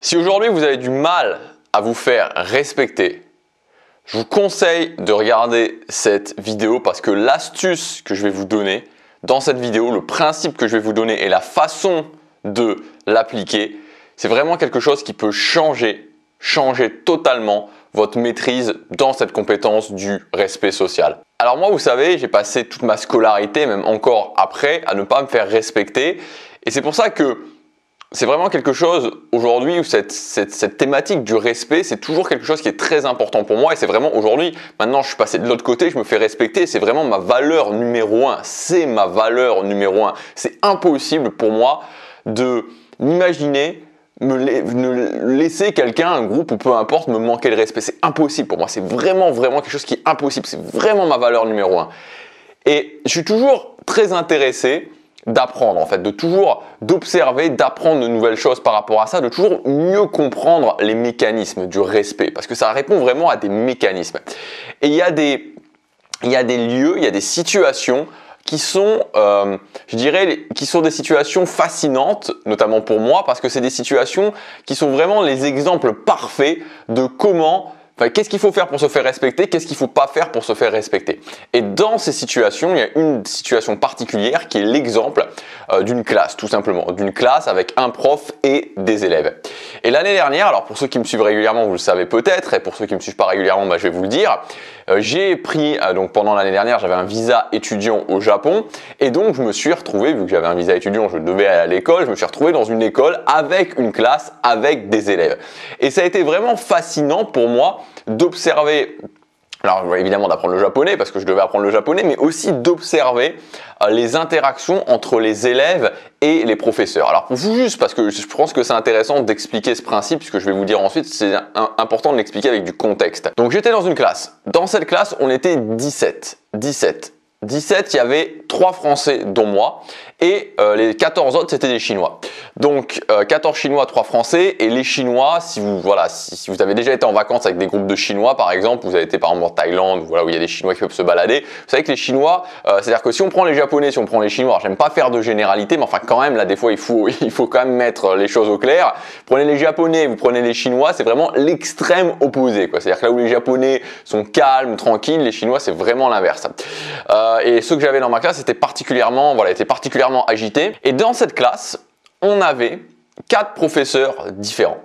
Si aujourd'hui vous avez du mal à vous faire respecter, je vous conseille de regarder cette vidéo parce que l'astuce que je vais vous donner dans cette vidéo, le principe que je vais vous donner et la façon de l'appliquer, c'est vraiment quelque chose qui peut changer totalement votre maîtrise dans cette compétence du respect social. Alors moi, vous savez, j'ai passé toute ma scolarité, même encore après, à ne pas me faire respecter. Et c'est pour ça que c'est vraiment quelque chose aujourd'hui où cette thématique du respect, c'est toujours quelque chose qui est très important pour moi. Et c'est vraiment aujourd'hui, maintenant je suis passé de l'autre côté, je me fais respecter. C'est vraiment ma valeur numéro un. C'est ma valeur numéro un. C'est impossible pour moi de m'imaginer laisser quelqu'un, un groupe ou peu importe, me manquer le respect. C'est impossible pour moi. C'est vraiment quelque chose qui est impossible. C'est vraiment ma valeur numéro un. Et je suis toujours très intéressé d'apprendre en fait, d'observer, d'apprendre de nouvelles choses par rapport à ça, de toujours mieux comprendre les mécanismes du respect parce que ça répond vraiment à des mécanismes. Et il y a des lieux, il y a des situations qui sont, je dirais, qui sont des situations fascinantes, notamment pour moi, parce que c'est des situations qui sont vraiment les exemples parfaits de comment, qu'est-ce qu'il faut faire pour se faire respecter, qu'est-ce qu'il ne faut pas faire pour se faire respecter. Et dans ces situations, il y a une situation particulière qui est l'exemple d'une classe, tout simplement, d'une classe avec un prof et des élèves. Et l'année dernière, alors pour ceux qui me suivent régulièrement, vous le savez peut-être, et pour ceux qui ne me suivent pas régulièrement, je vais vous le dire, j'ai pris, donc pendant l'année dernière, j'avais un visa étudiant au Japon, et donc je me suis retrouvé, vu que j'avais un visa étudiant, je devais aller à l'école, je me suis retrouvé dans une école avec une classe, avec des élèves. Et ça a été vraiment fascinant pour moi d'observer, alors évidemment d'apprendre le japonais parce que je devais apprendre le japonais, mais aussi d'observer les interactions entre les élèves et les professeurs. Alors pour vous juste, parce que je pense que c'est intéressant d'expliquer ce principe, puisque je vais vous dire ensuite, c'est important de l'expliquer avec du contexte. Donc j'étais dans une classe. Dans cette classe, on était 17, il y avait 3 Français dont moi et les 14 autres c'était des Chinois. Donc 14 Chinois, 3 Français et les Chinois, si vous avez déjà été en vacances avec des groupes de Chinois par exemple, vous avez été par exemple en Thaïlande où il y a des Chinois qui peuvent se balader, vous savez que les Chinois, c'est-à-dire que si on prend les Japonais, si on prend les Chinois, alors j'aime pas faire de généralité mais enfin quand même là des fois il faut quand même mettre les choses au clair. Prenez les Japonais, vous prenez les Chinois, c'est vraiment l'extrême opposé quoi. C'est-à-dire que là où les Japonais sont calmes, tranquilles, les Chinois c'est vraiment l'inverse. Et ceux que j'avais dans ma classe étaient particulièrement agités. Et dans cette classe, on avait 4 professeurs différents.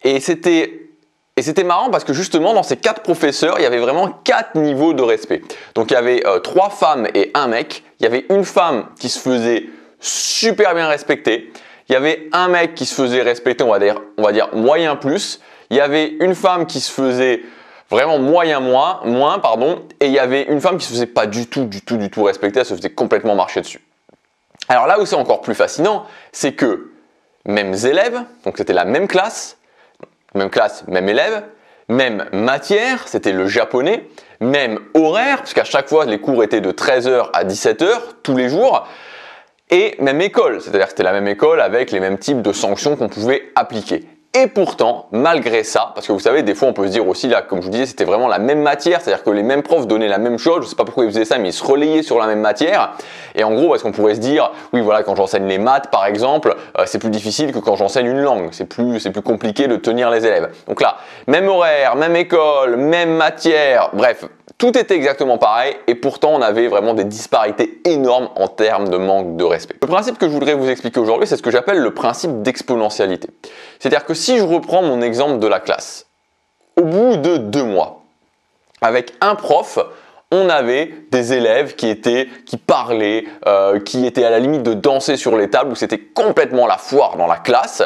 Et c'était marrant parce que justement dans ces 4 professeurs, il y avait vraiment 4 niveaux de respect. Donc il y avait 3 femmes et 1 mec. Il y avait une femme qui se faisait super bien respecter. Il y avait un mec qui se faisait respecter, on va dire moyen plus. Il y avait une femme qui se faisait vraiment moins, pardon, et il y avait une femme qui se faisait pas du tout respecter, elle se faisait complètement marcher dessus. Alors là où c'est encore plus fascinant, c'est que mêmes élèves, donc c'était la même classe, même élève, même matière, c'était le japonais, même horaire, parce qu'à chaque fois les cours étaient de 13h à 17h tous les jours, et même école, c'est-à-dire que c'était la même école avec les mêmes types de sanctions qu'on pouvait appliquer. Et pourtant, malgré ça, parce que vous savez, des fois on peut se dire aussi, là, comme je vous disais, c'était vraiment la même matière, c'est-à-dire que les mêmes profs donnaient la même chose, je ne sais pas pourquoi ils faisaient ça, mais ils se relayaient sur la même matière. Et en gros, est-ce qu'on pourrait se dire, oui voilà, quand j'enseigne les maths par exemple, c'est plus difficile que quand j'enseigne une langue, c'est plus compliqué de tenir les élèves. Donc là, même horaire, même école, même matière, bref, tout était exactement pareil et pourtant on avait vraiment des disparités énormes en termes de manque de respect. Le principe que je voudrais vous expliquer aujourd'hui, c'est ce que j'appelle le principe d'exponentialité. C'est-à-dire que si je reprends mon exemple de la classe, au bout de 2 mois, avec un prof, on avait des élèves qui parlaient, qui étaient à la limite de danser sur les tables, où c'était complètement la foire dans la classe.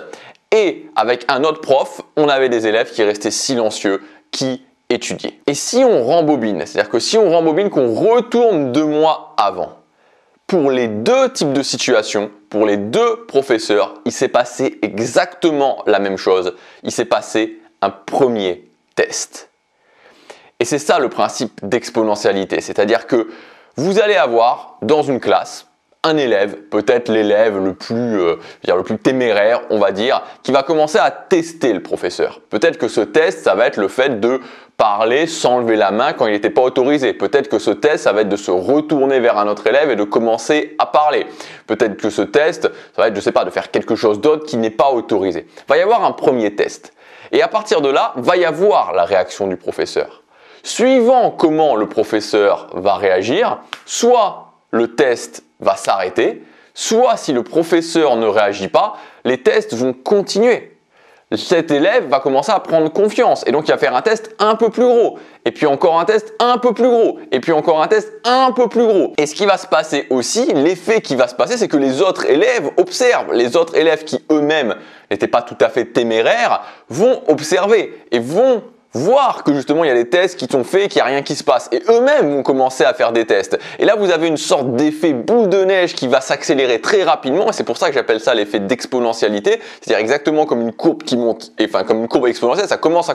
Et avec un autre prof, on avait des élèves qui restaient silencieux, qui étudier. Et si on rembobine, c'est-à-dire que si on rembobine, qu'on retourne 2 mois avant, pour les 2 types de situations, pour les 2 professeurs, il s'est passé exactement la même chose. Il s'est passé un premier test. Et c'est ça le principe d'exponentialité, c'est-à-dire que vous allez avoir dans une classe un élève, peut-être l'élève le plus téméraire, on va dire, qui va commencer à tester le professeur. Peut-être que ce test, ça va être le fait de parler sans lever la main quand il n'était pas autorisé. Peut-être que ce test, ça va être de se retourner vers un autre élève et de commencer à parler. Peut-être que ce test, ça va être, je sais pas, de faire quelque chose d'autre qui n'est pas autorisé. Il va y avoir un premier test. Et à partir de là, va y avoir la réaction du professeur. Suivant comment le professeur va réagir, soit le test va s'arrêter, soit si le professeur ne réagit pas, les tests vont continuer. Cet élève va commencer à prendre confiance et donc il va faire un test un peu plus gros et puis encore un test un peu plus gros et puis encore un test un peu plus gros. Et ce qui va se passer aussi, l'effet qui va se passer, c'est que les autres élèves observent. Les autres élèves qui eux-mêmes n'étaient pas tout à fait téméraires vont observer et vont voir que justement il y a des tests qui sont faits, qu'il n'y a rien qui se passe. Et eux-mêmes vont commencer à faire des tests. Et là, vous avez une sorte d'effet boule de neige qui va s'accélérer très rapidement. Et c'est pour ça que j'appelle ça l'effet d'exponentialité. C'est-à-dire exactement comme une courbe qui monte, enfin comme une courbe exponentielle, ça commence. Et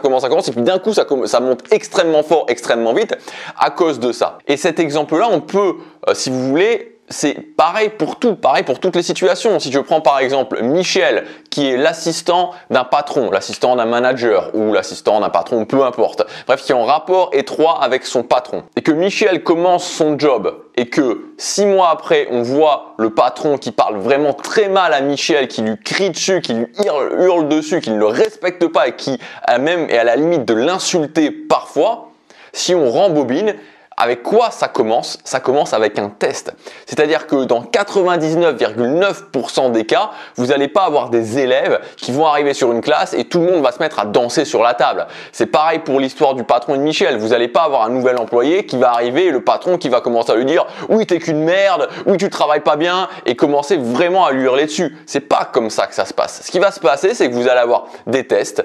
puis d'un coup, ça monte extrêmement fort, extrêmement vite à cause de ça. Et cet exemple-là, on peut, si vous voulez, c'est pareil pour tout, pareil pour toutes les situations. Si je prends par exemple Michel, qui est l'assistant d'un patron, l'assistant d'un manager ou l'assistant d'un patron, peu importe. Bref, qui est en rapport étroit avec son patron. Et que Michel commence son job et que 6 mois après, on voit le patron qui parle vraiment très mal à Michel, qui lui crie dessus, qui lui hurle dessus, qui ne le respecte pas et qui même est à la limite de l'insulter parfois. Si on rembobine, avec quoi ça commence? Ça commence avec un test. C'est-à-dire que dans 99,9% des cas, vous n'allez pas avoir des élèves qui vont arriver sur une classe et tout le monde va se mettre à danser sur la table. C'est pareil pour l'histoire du patron de Michel. Vous n'allez pas avoir un nouvel employé qui va arriver et le patron qui va commencer à lui dire « Oui, t'es qu'une merde, oui, tu travailles pas bien » et commencer vraiment à lui hurler dessus. C'est pas comme ça que ça se passe. Ce qui va se passer, c'est que vous allez avoir des tests,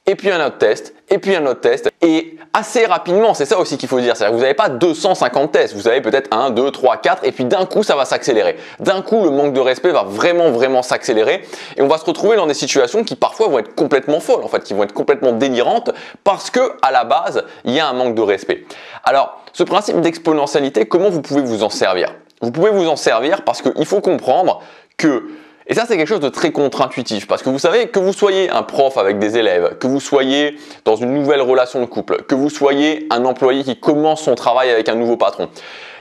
et puis un autre test, et puis un autre test, et assez rapidement, c'est ça aussi qu'il faut dire, c'est-à-dire que vous n'avez pas 250 tests, vous avez peut-être 1, 2, 3, 4, et puis d'un coup ça va s'accélérer. D'un coup le manque de respect va vraiment s'accélérer, et on va se retrouver dans des situations qui parfois vont être complètement folles, en fait, qui vont être complètement délirantes, parce que à la base, il y a un manque de respect. Alors, ce principe d'exponentialité, comment vous pouvez vous en servir? Vous pouvez vous en servir parce qu'il faut comprendre que et ça, c'est quelque chose de très contre-intuitif parce que vous savez, que vous soyez un prof avec des élèves, que vous soyez dans une nouvelle relation de couple, que vous soyez un employé qui commence son travail avec un nouveau patron,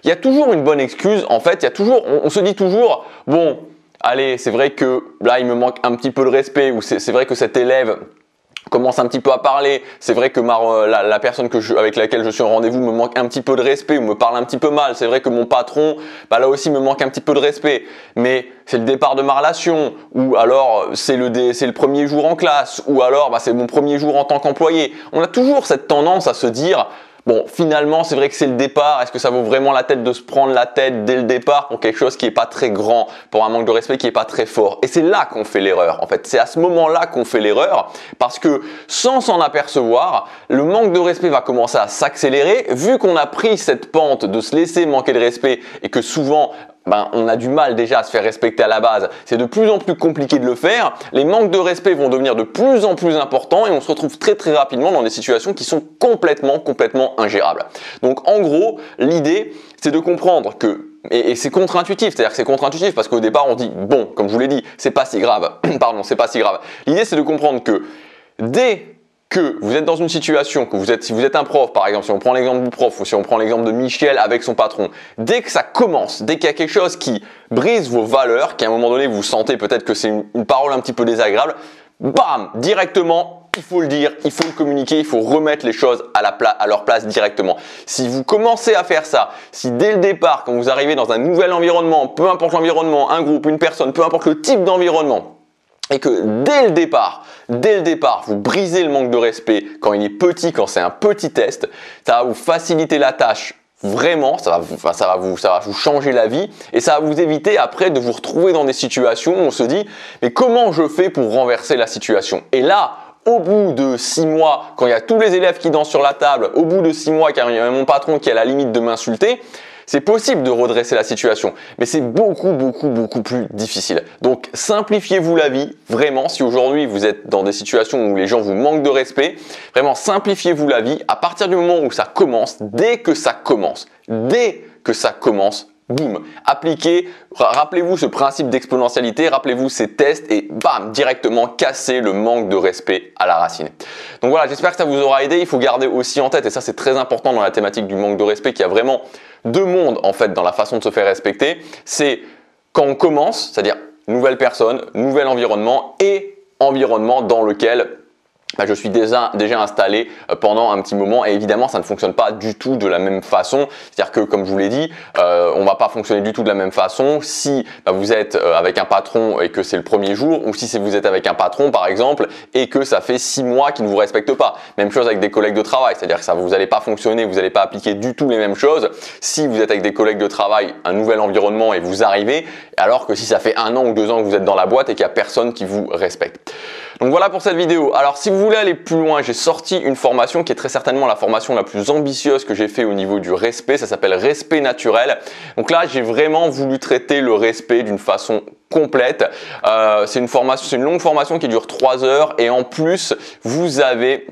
il y a toujours une bonne excuse. En fait, il y a toujours, on se dit toujours, bon, allez, c'est vrai que là, il me manque un petit peu de respect ou c'est vrai que cet élève commence un petit peu à parler, c'est vrai que la personne avec laquelle je suis en rendez-vous me manque un petit peu de respect ou me parle un petit peu mal, c'est vrai que mon patron, là aussi me manque un petit peu de respect, mais c'est le départ de ma relation, ou alors c'est le premier jour en classe, ou alors c'est mon premier jour en tant qu'employé. On a toujours cette tendance à se dire, bon, finalement, c'est vrai que c'est le départ. Est-ce que ça vaut vraiment la tête de se prendre la tête dès le départ pour quelque chose qui n'est pas très grand, pour un manque de respect qui n'est pas très fort? Et c'est là qu'on fait l'erreur, en fait. C'est à ce moment-là qu'on fait l'erreur parce que sans s'en apercevoir, le manque de respect va commencer à s'accélérer. Vu qu'on a pris cette pente de se laisser manquer de respect et que souvent, on a du mal déjà à se faire respecter à la base. C'est de plus en plus compliqué de le faire. Les manques de respect vont devenir de plus en plus importants et on se retrouve très rapidement dans des situations qui sont complètement ingérables. Donc en gros, l'idée, c'est de comprendre que, et c'est contre-intuitif, c'est-à-dire que c'est contre-intuitif parce qu'au départ on dit, bon, comme je vous l'ai dit, c'est pas si grave. Pardon, c'est pas si grave. L'idée, c'est de comprendre que dès que vous êtes dans une situation, si vous êtes un prof par exemple, si on prend l'exemple du prof ou si on prend l'exemple de Michel avec son patron, dès que ça commence, dès qu'il y a quelque chose qui brise vos valeurs, qu'à un moment donné vous sentez peut-être que c'est une parole un petit peu désagréable, bam, directement, il faut le dire, il faut le communiquer, il faut remettre les choses à leur place directement. Si vous commencez à faire ça, si dès le départ, quand vous arrivez dans un nouvel environnement, peu importe l'environnement, un groupe, une personne, peu importe le type d'environnement, et que dès le départ, vous brisez le manque de respect quand il est petit, quand c'est un petit test, ça va vous faciliter la tâche vraiment, ça va vous changer la vie et ça va vous éviter après de vous retrouver dans des situations où on se dit mais comment je fais pour renverser la situation? Et là, au bout de 6 mois, quand il y a tous les élèves qui dansent sur la table, au bout de 6 mois, quand il y a mon patron qui est à la limite de m'insulter, c'est possible de redresser la situation, mais c'est beaucoup plus difficile. Donc, simplifiez-vous la vie, vraiment, si aujourd'hui vous êtes dans des situations où les gens vous manquent de respect, vraiment simplifiez-vous la vie à partir du moment où ça commence, dès que ça commence, boum, appliquez, rappelez-vous ce principe d'exponentialité, rappelez-vous ces tests et bam, directement casser le manque de respect à la racine. Donc voilà, j'espère que ça vous aura aidé. Il faut garder aussi en tête, et ça c'est très important dans la thématique du manque de respect, qu'il y a vraiment deux mondes en fait dans la façon de se faire respecter. C'est quand on commence, c'est-à-dire nouvelle personne, nouvel environnement et environnement dans lequel je suis déjà installé pendant un petit moment, et évidemment ça ne fonctionne pas du tout de la même façon. C'est-à-dire que comme je vous l'ai dit, on va pas fonctionner du tout de la même façon si vous êtes avec un patron et que c'est le premier jour, ou si vous êtes avec un patron par exemple et que ça fait 6 mois qu'il ne vous respecte pas. Même chose avec des collègues de travail, c'est-à-dire que vous n'allez pas fonctionner, vous n'allez pas appliquer du tout les mêmes choses si vous êtes avec des collègues de travail, un nouvel environnement et vous arrivez, alors que si ça fait 1 an ou 2 ans que vous êtes dans la boîte et qu'il n'y a personne qui vous respecte. Donc voilà pour cette vidéo. Alors si vous voulez aller plus loin, j'ai sorti une formation qui est très certainement la formation la plus ambitieuse que j'ai fait au niveau du respect. Ça s'appelle Respect naturel. Donc là, j'ai vraiment voulu traiter le respect d'une façon complète. C'est une longue formation qui dure 3 heures et en plus, vous avez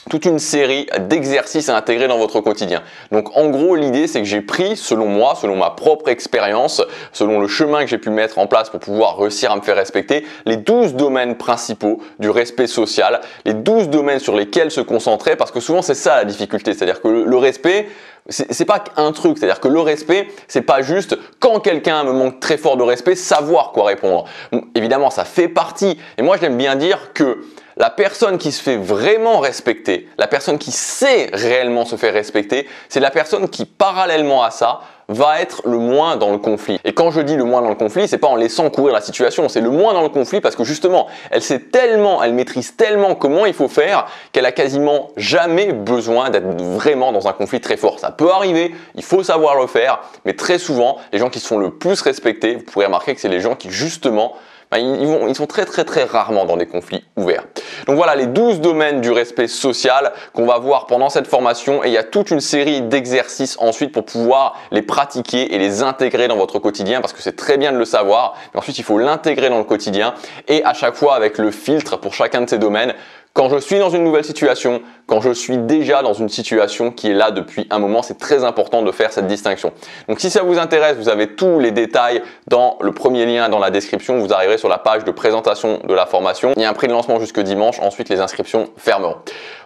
toute une série d'exercices à intégrer dans votre quotidien. Donc en gros, l'idée c'est que j'ai pris, selon moi, selon ma propre expérience, selon le chemin que j'ai pu mettre en place pour pouvoir réussir à me faire respecter, les 12 domaines principaux du respect social, les 12 domaines sur lesquels se concentrer, parce que souvent c'est ça la difficulté, c'est-à-dire que le respect, c'est pas un truc, c'est-à-dire que le respect, c'est pas juste quand quelqu'un me manque très fort de respect, savoir quoi répondre. Bon, évidemment, ça fait partie, et moi j'aime bien dire que la personne qui se fait vraiment respecter, la personne qui sait réellement se faire respecter, c'est la personne qui, parallèlement à ça, va être le moins dans le conflit. Et quand je dis le moins dans le conflit, c'est pas en laissant courir la situation, c'est le moins dans le conflit parce que justement, elle maîtrise tellement comment il faut faire qu'elle a quasiment jamais besoin d'être vraiment dans un conflit très fort. Ça peut arriver, il faut savoir le faire, mais très souvent, les gens qui se font le plus respecter, vous pourrez remarquer que c'est les gens qui justement ils sont très rarement dans des conflits ouverts. Donc voilà les 12 domaines du respect social qu'on va voir pendant cette formation, et il y a toute une série d'exercices ensuite pour pouvoir les pratiquer et les intégrer dans votre quotidien, parce que c'est très bien de le savoir, mais ensuite il faut l'intégrer dans le quotidien et à chaque fois avec le filtre pour chacun de ces domaines. Quand je suis dans une nouvelle situation, quand je suis déjà dans une situation qui est là depuis un moment, c'est très important de faire cette distinction. Donc si ça vous intéresse, vous avez tous les détails dans le premier lien dans la description. Vous arriverez sur la page de présentation de la formation. Il y a un prix de lancement jusque dimanche. Ensuite, les inscriptions fermeront.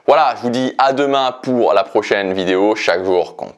Voilà, je vous dis à demain pour la prochaine vidéo. Chaque jour compte.